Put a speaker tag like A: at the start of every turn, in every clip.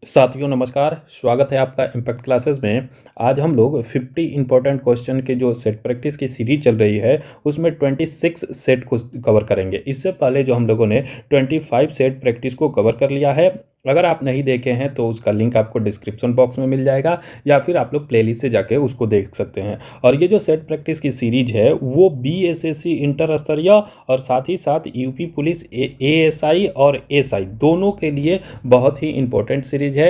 A: साथियों नमस्कार, स्वागत है आपका इम्पैक्ट क्लासेस में। आज हम लोग 50 इंपॉर्टेंट क्वेश्चन के जो सेट प्रैक्टिस की सीरीज चल रही है उसमें 26 सेट को कवर करेंगे। इससे पहले जो हम लोगों ने 25 सेट प्रैक्टिस को कवर कर लिया है। अगर आप नहीं देखे हैं तो उसका लिंक आपको डिस्क्रिप्शन बॉक्स में मिल जाएगा या फिर आप लोग प्लेलिस्ट से जाके उसको देख सकते हैं। और ये जो सेट प्रैक्टिस की सीरीज है वो बीएसएससी इंटर स्तरीय और साथ ही साथ यूपी पुलिस एएसआई और एसआई दोनों के लिए बहुत ही इंपॉर्टेंट सीरीज है।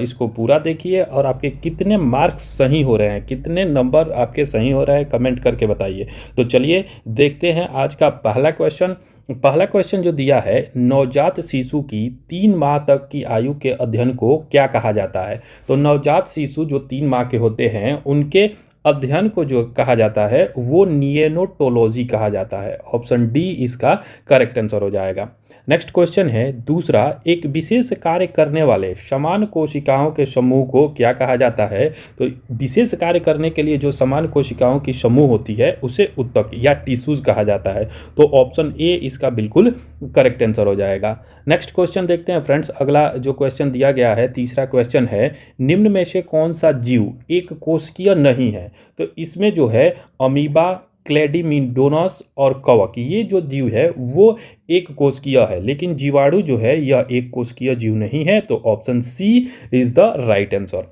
A: इसको पूरा देखिए और आपके कितने मार्क्स सही हो रहे हैं, कितने नंबर आपके सही हो रहे हैं, कमेंट करके बताइए। तो चलिए देखते हैं आज का पहला क्वेश्चन जो दिया है, नवजात शिशु की 3 माह तक की आयु के अध्ययन को क्या कहा जाता है। तो नवजात शिशु जो 3 माह के होते हैं उनके अध्ययन को जो कहा जाता है वो नियोनेटोलॉजी कहा जाता है। ऑप्शन डी इसका करेक्ट आंसर हो जाएगा। नेक्स्ट क्वेश्चन है दूसरा, एक विशेष कार्य करने वाले समान कोशिकाओं के समूह को क्या कहा जाता है। तो विशेष कार्य करने के लिए जो समान कोशिकाओं की समूह होती है उसे ऊतक या टिश्यूज कहा जाता है। तो ऑप्शन ए इसका बिल्कुल करेक्ट आंसर हो जाएगा। नेक्स्ट क्वेश्चन देखते हैं फ्रेंड्स। अगला जो क्वेश्चन दिया गया है, तीसरा क्वेश्चन है, निम्न में से कौन सा जीव एक कोशिकीय नहीं है। तो इसमें जो है अमीबा, क्लैडिमिडोनस और कवक, ये जो जीव है वो एक कोशिकीय है, लेकिन जीवाणु जो है यह एक कोशिकीय जीव नहीं है। तो option C is the right answer.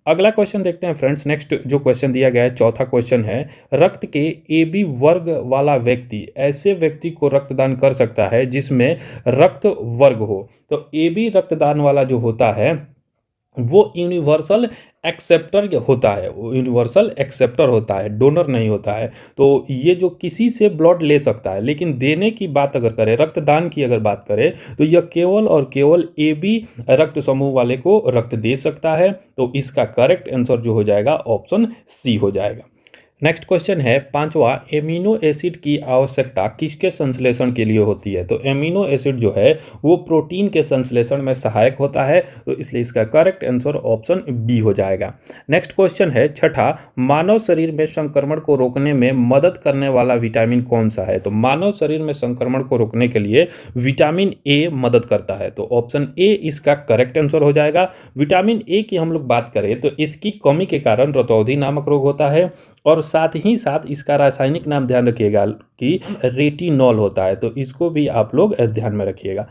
A: अगला क्वेश्चन देखते हैं फ्रेंड्स। नेक्स्ट जो क्वेश्चन दिया गया है, चौथा क्वेश्चन है, रक्त के AB वर्ग वाला व्यक्ति ऐसे व्यक्ति को रक्तदान कर सकता है जिसमें रक्त वर्ग हो। तो AB रक्तदान वाला जो होता है वो यूनिवर्सल एक्सेप्टर होता है, यूनिवर्सल एक्सेप्टर होता है, डोनर नहीं होता है। तो ये जो किसी से ब्लड ले सकता है, लेकिन देने की बात अगर करें, रक्तदान की अगर बात करें, तो यह केवल और केवल AB रक्त समूह वाले को रक्त दे सकता है। तो इसका करेक्ट आंसर जो हो जाएगा ऑप्शन सी हो जाएगा। नेक्स्ट क्वेश्चन है पांचवा, एमिनो एसिड की आवश्यकता किसके संश्लेषण के लिए होती है। तो एमिनो एसिड जो है वो प्रोटीन के संश्लेषण में सहायक होता है, तो इसलिए इसका करेक्ट आंसर ऑप्शन बी हो जाएगा। नेक्स्ट क्वेश्चन है छठा, मानव शरीर में संक्रमण को रोकने में मदद करने वाला विटामिन कौन सा है। तो मानव शरीर में संक्रमण को रोकने के लिए विटामिन ए मदद करता है, तो ऑप्शन ए इसका करेक्ट आंसर हो जाएगा। विटामिन ए की हम लोग बात करें तो इसकी कमी के कारण रतौंधी नामक रोग होता है, और साथ ही साथ इसका रासायनिक नाम ध्यान रखिएगा कि रेटिनॉल होता है, तो इसको भी आप लोग ध्यान में रखिएगा।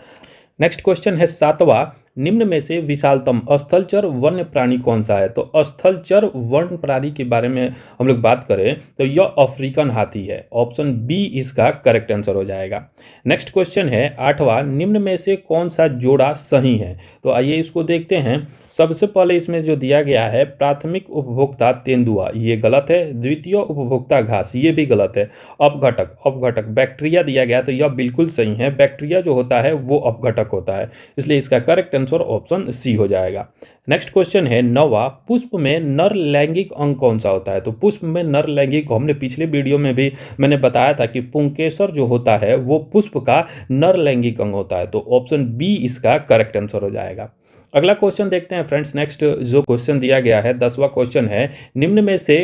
A: नेक्स्ट क्वेश्चन है सातवां, निम्न में से विशालतम स्थलचर वन्य प्राणी कौन सा है। तो स्थलचर वन्य प्राणी के बारे में हम लोग बात करें तो यह अफ्रीकन हाथी है, ऑप्शन बी इसका करेक्ट आंसर हो जाएगा। नेक्स्ट क्वेश्चन है आठवां, निम्न में से कौन सा जोड़ा सही है। तो आइए इसको देखते हैं। सबसे पहले इसमें जो दिया गया है, प्राथमिक उपभोक्ता तेंदुआ, ये गलत है। द्वितीय उपभोक्ता घास, ये भी गलत है। अपघटक बैक्टीरिया दिया गया, तो यह बिल्कुल सही है। बैक्टीरिया जो होता है वो अपघटक होता है, इसलिए इसका करेक्ट आंसर ऑप्शन सी हो जाएगा। नेक्स्ट क्वेश्चन है नौवां, पुष्प में नर लैंगिक अंग कौन सा होता है। तो पुष्प में नर लैंगिक, हमने पिछले वीडियो में भी मैंने बताया था कि पुंकेसर जो होता है वो पुष्प का नर लैंगिक अंग होता है, तो ऑप्शन बी इसका करेक्ट आंसर हो जाएगा। अगला क्वेश्चन देखते हैं फ्रेंड्स। नेक्स्ट जो क्वेश्चन दिया गया है 10वां क्वेश्चन है, निम्न में से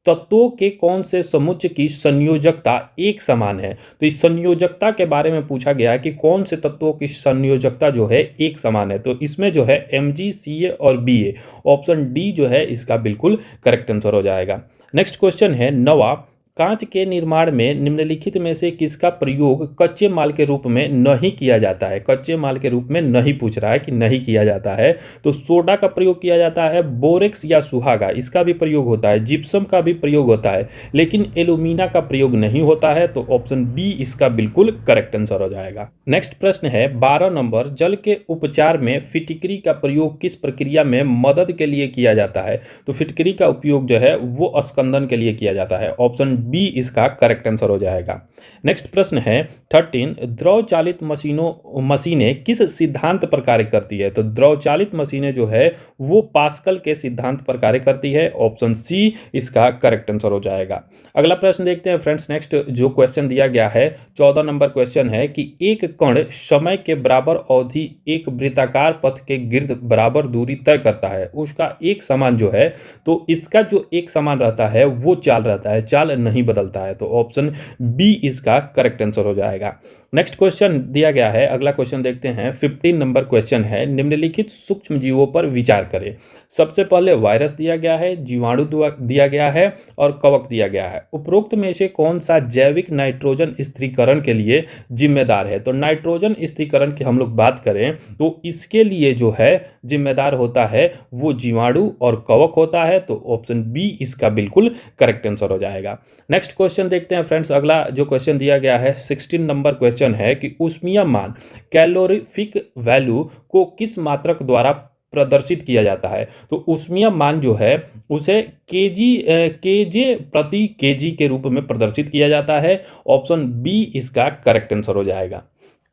A: तत्वों के कौन से समुच्चय की संयोजकता एक समान है। तो इस संयोजकता के बारे में पूछा गया है कि कौन से तत्वों की संयोजकता जो है एक समान है। तो इसमें जो है Mg, Ca और Ba, ऑप्शन डी जो है इसका बिल्कुल करेक्ट आंसर हो जाएगा। नेक्स्ट क्वेश्चन है 9वां, कांच के निर्माण में निम्नलिखित में से किसका प्रयोग कच्चे माल के रूप में नहीं किया जाता है। कच्चे माल के रूप में नहीं पूछ रहा है कि नहीं किया जाता है। तो सोडा का प्रयोग किया जाता है, बोरेक्स या सुहागा इसका भी प्रयोग होता है, जिप्सम का भी प्रयोग होता है, लेकिन एल्यूमिना का प्रयोग नहीं होता है। तो ऑप्शन बी इसका बिल्कुल करेक्ट आंसर हो जाएगा। नेक्स्ट प्रश्न है 12 नंबर, जल के उपचार में फिटकरी का प्रयोग किस प्रक्रिया में मदद के लिए किया जाता है। तो फिटकरी का उपयोग जो है वो स्कंदन के लिए किया जाता है, ऑप्शन बी इसका करेक्ट आंसर हो जाएगा। नेक्स्ट प्रश्न है 13, द्रव चालित मशीनें किस सिद्धांत पर कार्य करती है। तो द्रव चालित मशीनें जो है वो पास्कल के सिद्धांत पर कार्य करती है, ऑप्शन सी इसका करेक्ट आंसर हो जाएगा। अगला प्रश्न देखते हैं फ्रेंड्स। नेक्स्ट जो क्वेश्चन दिया गया है 14 नंबर क्वेश्चन है कि एक कण समय के बराबर अवधि एक वृत्ताकार पथ के गिर्द बराबर दूरी तय करता है, उसका एक समान जो है, तो इसका जो एक समान रहता है वो चाल रहता है, चाल नहीं बदलता है, तो ऑप्शन बी इसका करेक्ट आंसर हो जाएगा। नेक्स्ट क्वेश्चन दिया गया है, अगला क्वेश्चन देखते हैं। 15 नंबर क्वेश्चन है, निम्नलिखित सूक्ष्म जीवों पर विचार करें। सबसे पहले वायरस दिया गया है, जीवाणु दिया गया है और कवक दिया गया है। उपरोक्त में से कौन सा जैविक नाइट्रोजन स्थिरीकरण के लिए जिम्मेदार है? तो नाइट्रोजन स्थिरीकरण की हम लोग बात करें तो इसके लिए जो है जिम्मेदार होता है वो जीवाणु और कवक होता है। तो ऑप्शन बी इसका बिल्कुल करेक्ट आंसर हो जाएगा। नेक्स्ट क्वेश्चन देखते हैं फ्रेंड्स। अगला जो क्वेश्चन दिया गया है 16 नंबर क्वेश्चन है कि ऊष्मीय मान कैलोरीफिक वैल्यू को किस मात्रक द्वारा प्रदर्शित किया जाता है? तो ऊष्मीय मान जो है उसे केजे प्रति केजी के रूप में प्रदर्शित किया जाता है। ऑप्शन बी इसका करेक्ट आंसर हो जाएगा।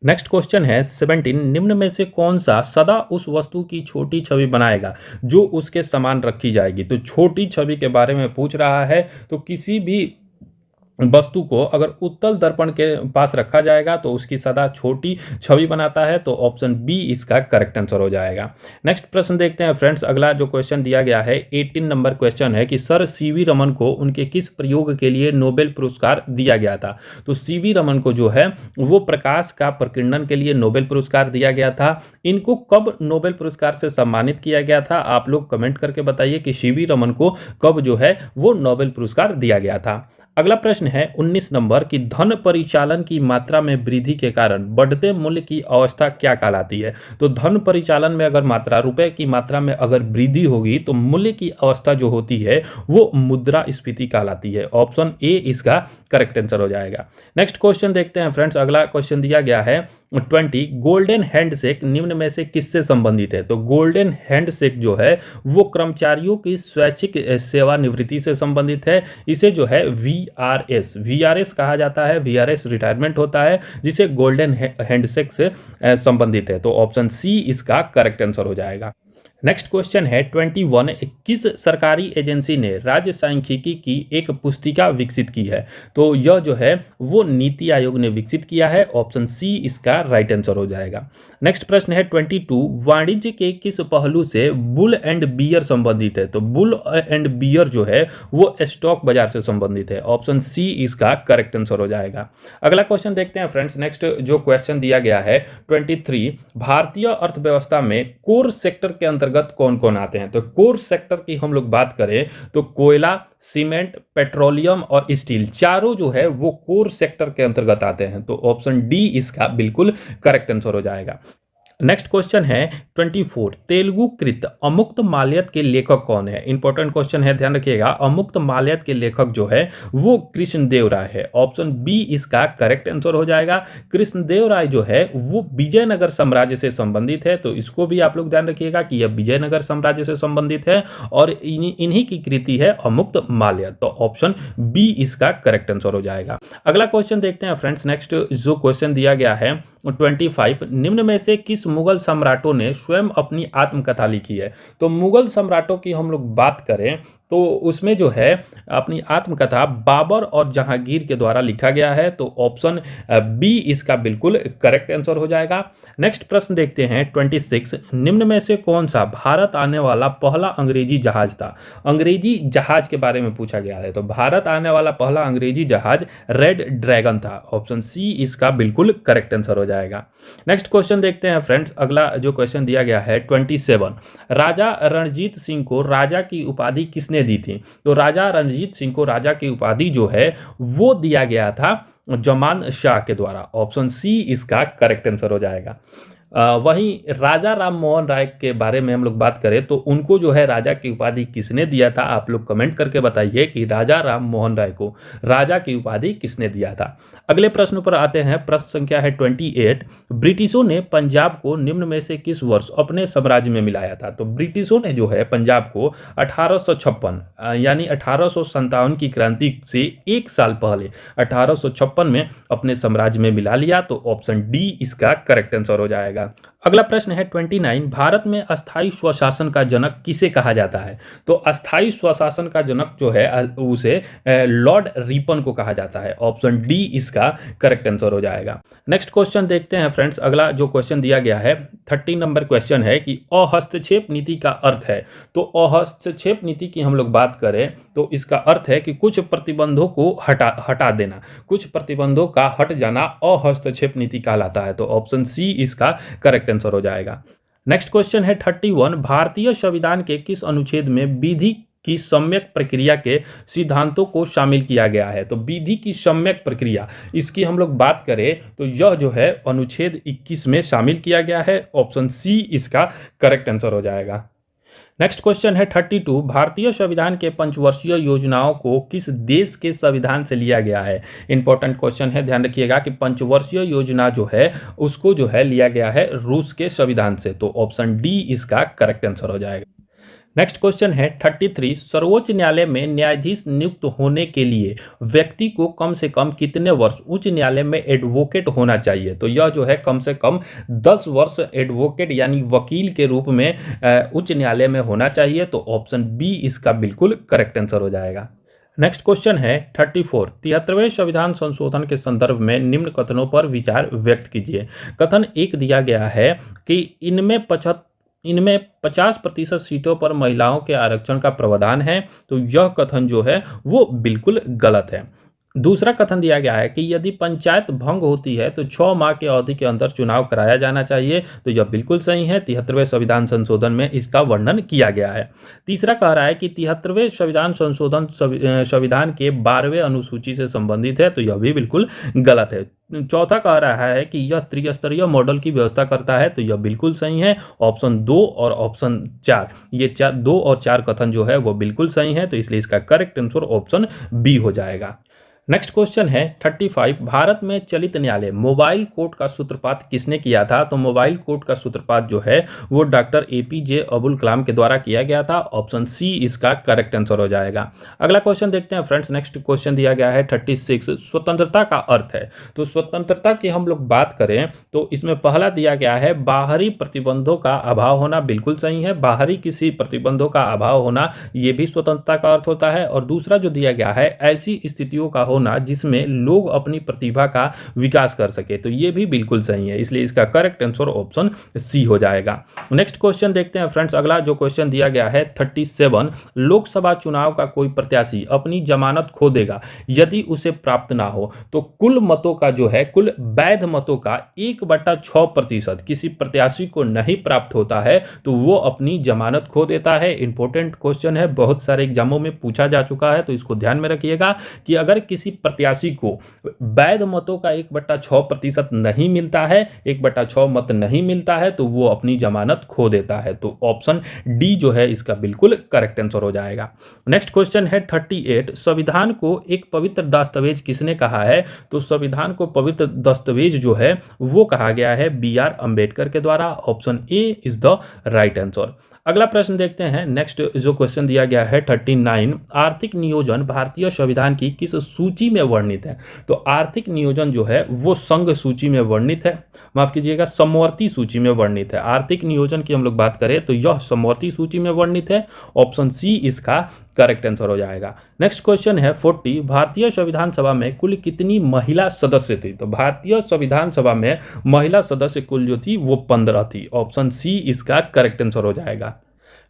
A: नेक्स्ट क्वेश्चन है 17, निम्न में से कौन सा सदा उस वस्तु की छोटी छवि बनाएगा जो उसके समान रखी जाएगी? तो छोटी छवि के बारे में पूछ रहा है। तो किसी भी वस्तु को अगर उत्तल दर्पण के पास रखा जाएगा तो उसकी सदा छोटी छवि बनाता है। तो ऑप्शन बी इसका करेक्ट आंसर हो जाएगा। नेक्स्ट प्रश्न देखते हैं फ्रेंड्स। अगला जो क्वेश्चन दिया गया है 18 नंबर क्वेश्चन है कि सर सीवी रमन को उनके किस प्रयोग के लिए नोबेल पुरस्कार दिया गया था? तो सीवी रमन को जो है वो प्रकाश का प्रकीर्णन के लिए नोबेल पुरस्कार दिया गया था। इनको कब नोबेल पुरस्कार से सम्मानित किया गया था? आप लोग कमेंट करके बताइए कि सीवी रमन को कब जो है वो नोबेल पुरस्कार दिया गया था। अगला प्रश्न है 19 नंबर की धन परिचालन की मात्रा में वृद्धि के कारण बढ़ते मूल्य की अवस्था क्या कहलाती है? तो धन परिचालन में अगर मात्रा रुपए की मात्रा में अगर वृद्धि होगी तो मूल्य की अवस्था जो होती है वो मुद्रास्फीति कहलाती है। ऑप्शन ए इसका करेक्ट आंसर हो जाएगा। नेक्स्ट क्वेश्चन देखते हैं फ्रेंड्स। अगला क्वेश्चन दिया गया है 20, गोल्डन हैंडशेक निम्न में से किससे संबंधित है? तो गोल्डन हैंडशेक जो है वो कर्मचारियों की स्वैच्छिक सेवानिवृत्ति से संबंधित है। इसे जो है वीआरएस कहा जाता है। वीआरएस रिटायरमेंट होता है जिसे गोल्डन हैंडशेक से संबंधित है। तो ऑप्शन सी इसका करेक्ट आंसर हो जाएगा। नेक्स्ट क्वेश्चन है 21, किस सरकारी एजेंसी ने राज्य सांख्यिकी की एक पुस्तिका विकसित की है? तो यह जो है वो नीति आयोग ने विकसित किया है। ऑप्शन सी इसका राइट आंसर हो जाएगा। नेक्स्ट प्रश्न है 22, वाणिज्य के किस पहलू से बुल एंड बियर संबंधित है? तो बुल एंड बियर जो है वो स्टॉक बाजार से संबंधित है। ऑप्शन सी इसका करेक्ट आंसर हो जाएगा। अगला क्वेश्चन देखते हैं फ्रेंड्स। नेक्स्ट जो क्वेश्चन दिया गया है 23, भारतीय अर्थव्यवस्था में कोर सेक्टर के अंतर्गत कौन कौन आते हैं? तो कोर सेक्टर की हम लोग बात करें तो कोयला, सीमेंट, पेट्रोलियम और स्टील चारों जो है वो कोर सेक्टर के अंतर्गत आते हैं। तो ऑप्शन डी इसका बिल्कुल करेक्ट आंसर हो जाएगा। नेक्स्ट क्वेश्चन है 24, तेलुगु कृत अमुक्त माल्यद के लेखक कौन है? इंपॉर्टेंट क्वेश्चन है, ध्यान रखिएगा। अमुक्त माल्यद के लेखक जो है वो कृष्णदेव राय है। ऑप्शन बी इसका करेक्ट आंसर हो जाएगा। कृष्णदेव राय जो है वो विजयनगर साम्राज्य से संबंधित है। तो इसको भी आप लोग ध्यान रखिएगा कि यह विजयनगर साम्राज्य से संबंधित है और इन्हीं की कृति है अमुक्त माल्यद। तो ऑप्शन बी इसका करेक्ट आंसर हो जाएगा। अगला क्वेश्चन देखते हैं फ्रेंड्स। नेक्स्ट जो क्वेश्चन दिया गया है 25, निम्न में से किस मुगल सम्राटों ने स्वयं अपनी आत्मकथा लिखी है? तो मुगल सम्राटों की हम लोग बात करें तो उसमें जो है अपनी आत्मकथा बाबर और जहांगीर के द्वारा लिखा गया है। तो ऑप्शन बी इसका बिल्कुल करेक्ट आंसर हो जाएगा। नेक्स्ट प्रश्न देखते हैं 26, निम्न में से कौन सा भारत आने वाला पहला अंग्रेजी जहाज था? अंग्रेजी जहाज के बारे में पूछा गया है। तो भारत आने वाला पहला अंग्रेजी जहाज रेड ड्रैगन था। ऑप्शन सी इसका बिल्कुल करेक्ट आंसर हो जाएगा। नेक्स्ट क्वेश्चन देखते हैं फ्रेंड्स। अगला जो क्वेश्चन दिया गया है 27, राजा रणजीत सिंह को राजा की उपाधि किसने दी थी? तो राजा रणजीत सिंह को राजा की उपाधि जो है वो दिया गया था जमान शाह के द्वारा। ऑप्शन सी इसका करेक्ट आंसर हो जाएगा। वहीं राजा राम मोहन राय के बारे में हम लोग बात करें तो उनको जो है राजा की उपाधि किसने दिया था? आप लोग कमेंट करके बताइए कि राजा राम मोहन राय को राजा की उपाधि किसने दिया था। अगले प्रश्न पर आते हैं। प्रश्न संख्या है 28, ब्रिटिशों ने पंजाब को निम्न में से किस वर्ष अपने साम्राज्य में मिलाया था? तो ब्रिटिशों ने जो है पंजाब को 1856 यानी 1857 की क्रांति से एक साल पहले 1856 में अपने साम्राज्य में मिला लिया। तो ऑप्शन डी इसका करेक्ट आंसर हो जाएगा। अगला प्रश्न है 29, भारत में अस्थायी स्वशासन का जनक किसे कहा जाता है? तो अस्थायी स्वशासन का जनक जो है उसे लॉर्ड रिपन को कहा जाता है। ऑप्शन डी इसका करेक्ट आंसर हो जाएगा। नेक्स्ट क्वेश्चन देखते हैं फ्रेंड्स। अगला जो क्वेश्चन दिया गया है 30 नंबर क्वेश्चन है कि अहस्तक्षेप नीति का अर्थ है। तो अहस्तक्षेप नीति की हम लोग बात करें तो इसका अर्थ है कि कुछ प्रतिबंधों को हटा देना, कुछ प्रतिबंधों का हट जाना अहस्तक्षेप नीति कहलाता है। तो ऑप्शन सी इसका करेक्ट आंसर हो जाएगा। नेक्स्ट क्वेश्चन है 31, भारतीय संविधान के किस अनुच्छेद में विधि की सम्यक प्रक्रिया के सिद्धांतों को शामिल किया गया है? तो विधि की सम्यक प्रक्रिया, इसकी हम लोग बात करें तो यह जो है अनुच्छेद 21 में शामिल किया गया है। ऑप्शन सी इसका करेक्ट आंसर हो जाएगा। नेक्स्ट क्वेश्चन है 32, भारतीय संविधान के पंचवर्षीय योजनाओं को किस देश के संविधान से लिया गया है? इंपॉर्टेंट क्वेश्चन है, ध्यान रखिएगा कि पंचवर्षीय योजना जो है उसको जो है लिया गया है रूस के संविधान से। तो ऑप्शन डी इसका करेक्ट आंसर हो जाएगा। नेक्स्ट क्वेश्चन है 33, सर्वोच्च न्यायालय में न्यायाधीश नियुक्त होने के लिए व्यक्ति को कम से कम कितने वर्ष उच्च न्यायालय में एडवोकेट होना चाहिए? तो यह जो है कम से कम 10 वर्ष एडवोकेट यानी वकील के रूप में उच्च न्यायालय में होना चाहिए। तो ऑप्शन बी इसका बिल्कुल करेक्ट आंसर हो जाएगा। नेक्स्ट क्वेश्चन है 34, 73वें संविधान संशोधन के संदर्भ में निम्न कथनों पर विचार व्यक्त कीजिए। कथन 1 दिया गया है कि इनमें 50% सीटों पर महिलाओं के आरक्षण का प्रावधान है। तो यह कथन जो है वो बिल्कुल गलत है। दूसरा कथन दिया गया है कि यदि पंचायत भंग होती है तो 6 माह की अवधि के अंदर चुनाव कराया जाना चाहिए। तो यह बिल्कुल सही है, 73वें संविधान संशोधन में इसका वर्णन किया गया है। तीसरा कह रहा है कि 73वें संविधान संशोधन संविधान के 12वें अनुसूची से संबंधित है। तो यह भी बिल्कुल गलत है। चौथा कह रहा है कि यह त्रिस्तरीय मॉडल की व्यवस्था करता है। तो यह बिल्कुल सही है। ऑप्शन 2 और ऑप्शन 4, ये 2 और 4 कथन जो है वो बिल्कुल सही है। तो इसलिए इसका करेक्ट आंसर ऑप्शन बी हो जाएगा। नेक्स्ट क्वेश्चन है 35, भारत में चलित न्यायालय मोबाइल कोर्ट का सूत्रपात किसने किया था? तो मोबाइल कोर्ट का सूत्रपात जो है वो डॉक्टर APJ अब्दुल कलाम के द्वारा किया गया था। ऑप्शन सी इसका करेक्ट आंसर हो जाएगा। अगला क्वेश्चन देखते हैं फ्रेंड्स। नेक्स्ट क्वेश्चन दिया गया है 36, स्वतंत्रता का अर्थ है। तो स्वतंत्रता की हम लोग बात करें तो इसमें पहला दिया गया है बाहरी प्रतिबंधों का अभाव होना, बिल्कुल सही है। बाहरी किसी प्रतिबंधों का अभाव होना ये भी स्वतंत्रता का अर्थ होता है। और दूसरा जो दिया गया है ऐसी स्थितियों का होना जिसमें लोग अपनी प्रतिभा का विकास कर सके। तो ये भी बिल्कुल सही है, इसलिए इसका करेक्ट आंसर ऑप्शन सी हो जाएगा। नेक्स्ट क्वेश्चन देखते हैं फ्रेंड्स। अगला जो क्वेश्चन दिया गया है 37, लोकसभा चुनाव का कोई प्रत्याशी अपनी जमानत खो देगा यदि उसे प्राप्त ना हो। तो कुल मतों का जो है, कुल वैध मतों का 1/6% किसी प्रत्याशी को नहीं प्राप्त होता है तो वो अपनी जमानत खो देता है। इंपॉर्टेंट क्वेश्चन है, बहुत सारे एग्जामों में पूछा जा चुका है। तो इसको ध्यान में रखिएगा कि अगर किसी प्रत्याशी को वैध मतों का 1/6% नहीं मिलता है, 1/6 मत नहीं मिलता है तो वो अपनी जमानत खो देता है। तो ऑप्शन डी जो है इसका बिल्कुल करेक्ट आंसर हो जाएगा। नेक्स्ट क्वेश्चन है 38, संविधान को एक पवित्र दस्तावेज किसने कहा है? तो संविधान को पवित्र दस्तावेज जो है वो कहा गया है BR अम्बेडकर के द्वारा। Option A is the right answer. अगला प्रश्न देखते हैं। नेक्स्ट जो क्वेश्चन दिया गया है 39, आर्थिक नियोजन भारतीय संविधान की किस सूची में वर्णित है? तो आर्थिक नियोजन जो है वो संघ सूची में वर्णित है, माफ कीजिएगा समवर्ती सूची में वर्णित है। आर्थिक नियोजन की हम लोग बात करें तो यह समवर्ती सूची में वर्णित है। ऑप्शन सी इसका करेक्ट आंसर हो जाएगा। नेक्स्ट क्वेश्चन है 40, भारतीय संविधान सभा में कुल कितनी महिला सदस्य थी? तो भारतीय संविधान सभा में महिला सदस्य कुल जो थी वो 15 थी। ऑप्शन सी इसका करेक्ट आंसर हो जाएगा।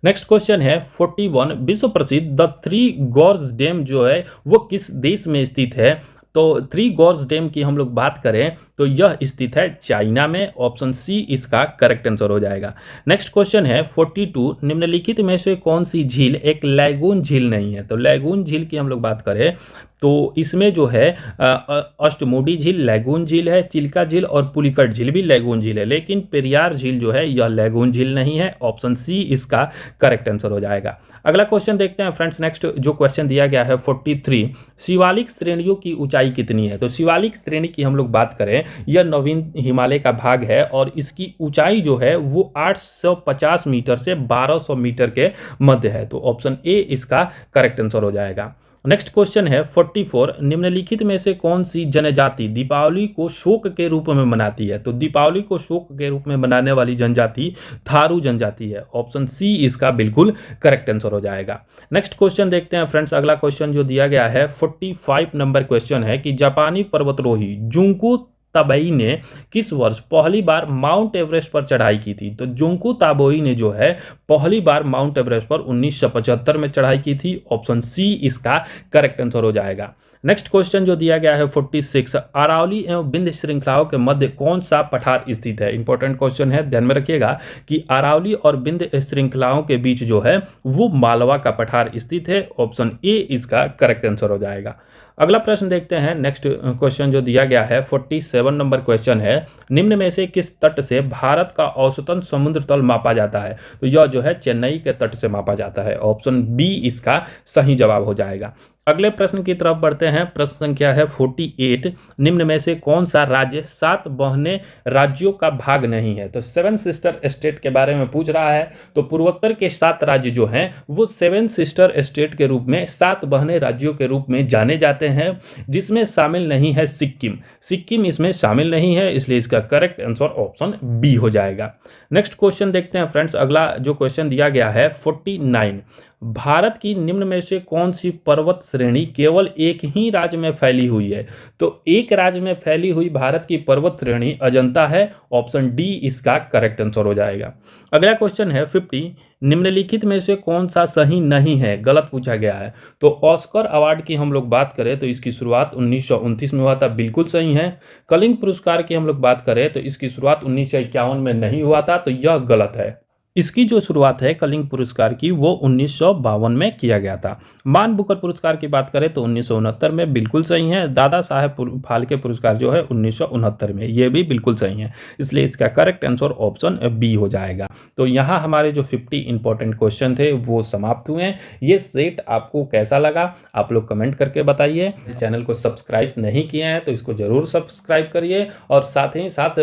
A: नेक्स्ट क्वेश्चन है 41, विश्व प्रसिद्ध द थ्री गॉर्ज डैम जो है वो किस देश में स्थित है? तो थ्री गॉर्ज डैम की हम लोग बात करें तो यह स्थित है चाइना में। ऑप्शन सी इसका करेक्ट आंसर हो जाएगा। नेक्स्ट क्वेश्चन है 42, निम्नलिखित में से कौन सी झील एक लैगून झील नहीं है? तो लैगून झील की हम लोग बात करें तो इसमें जो है अष्टमुडी झील लैगून झील है, चिल्का झील और पुलिकट झील भी लैगून झील है, लेकिन पेरियार झील जो है यह लैगून झील नहीं है। ऑप्शन सी इसका करेक्ट आंसर हो जाएगा। अगला क्वेश्चन देखते हैं फ्रेंड्स। नेक्स्ट जो क्वेश्चन दिया गया है 43, शिवालिक श्रेणियों की ऊंचाई कितनी है? तो शिवालिक श्रेणी की हम लोग बात करें यह नवीन हिमालय का भाग है और इसकी ऊंचाई जो है वो 850 मीटर से 1200 मीटर के मध्य है। तो ऑप्शन ए इसका करेक्ट आंसर हो जाएगा। नेक्स्ट क्वेश्चन है 44, निम्नलिखित में से कौन सी जनजाति दीपावली को शोक के रूप में मनाती है? तो दीपावली को शोक के रूप में मनाने वाली जनजाति थारू जनजाति है। ऑप्शन सी इसका बिल्कुल करेक्ट आंसर हो जाएगा। नेक्स्ट क्वेश्चन देखते हैं फ्रेंड्स। अगला क्वेश्चन जो दिया गया है 45 नंबर क्वेश्चन है कि जापानी पर्वतरोही जुंको तबई ने किस वर्ष पहली बार माउंट एवरेस्ट पर चढ़ाई की थी? तो जुंको ताबोई ने जो है पहली बार माउंट एवरेस्ट पर 1975 में चढ़ाई की थी। ऑप्शन सी इसका करेक्ट आंसर हो जाएगा। नेक्स्ट क्वेश्चन जो दिया गया है 46, अरावली एवं विंध्य श्रृंखलाओं के मध्य कौन सा पठार स्थित है? इंपॉर्टेंट क्वेश्चन है, ध्यान में रखिएगा कि अरावली और विंध्य श्रृंखलाओं के बीच जो है वो मालवा का पठार स्थित है। ऑप्शन ए इसका करेक्ट आंसर हो जाएगा। अगला प्रश्न देखते हैं। नेक्स्ट क्वेश्चन जो दिया गया है 47 नंबर क्वेश्चन है, निम्न में से किस तट से भारत का औसतन समुद्र तल मापा जाता है? तो यह जो है चेन्नई के तट से मापा जाता है। ऑप्शन बी इसका सही जवाब हो जाएगा। अगले प्रश्न की तरफ बढ़ते हैं। प्रश्न संख्या है 48, निम्न में से कौन सा राज्य 7 बहने राज्यों का भाग नहीं है? तो 7 सिस्टर स्टेट के बारे में पूछ रहा है। तो पूर्वोत्तर के 7 राज्य जो हैं वो 7 सिस्टर स्टेट के रूप में 7 बहने राज्यों के रूप में जाने जाते हैं, जिसमें शामिल नहीं है सिक्किम। सिक्किम इसमें शामिल नहीं है, इसलिए इसका करेक्ट आंसर ऑप्शन बी हो जाएगा। नेक्स्ट क्वेश्चन देखते हैं फ्रेंड्स। अगला जो क्वेश्चन दिया गया है 49, भारत की निम्न में से कौन सी पर्वत श्रेणी केवल एक ही राज्य में फैली हुई है? तो एक राज्य में फैली हुई भारत की पर्वत श्रेणी अजंता है। ऑप्शन डी इसका करेक्ट आंसर हो जाएगा। अगला क्वेश्चन है 50, निम्नलिखित में से कौन सा सही नहीं है? गलत पूछा गया है। तो ऑस्कर अवार्ड की हम लोग बात करें तो इसकी शुरुआत 1929 में हुआ था, बिल्कुल सही है। कलिंग पुरस्कार की हम लोग बात करें तो इसकी शुरुआत 1951 में नहीं हुआ था, तो यह गलत है। इसकी जो शुरुआत है कलिंग पुरस्कार की वो 1952 में किया गया था। मान बुकर पुरस्कार की बात करें तो 1969 में, बिल्कुल सही है। दादा साहेब फाल्के पुरस्कार जो है 1969 में, ये भी बिल्कुल सही है। इसलिए इसका करेक्ट आंसर ऑप्शन बी हो जाएगा। तो यहाँ हमारे जो 50 इंपॉर्टेंट क्वेश्चन थे वो समाप्त हुए हैं। ये सेट आपको कैसा लगा आप लोग कमेंट करके बताइए। चैनल को सब्सक्राइब नहीं किए हैं तो इसको जरूर सब्सक्राइब करिए और साथ ही साथ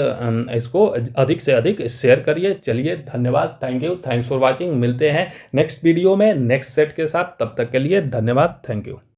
A: इसको अधिक से अधिक शेयर करिए। चलिए, धन्यवाद, thank you, thanks for watching. मिलते हैं नेक्स्ट वीडियो में नेक्स्ट सेट के साथ। तब तक के लिए धन्यवाद, थैंक यू।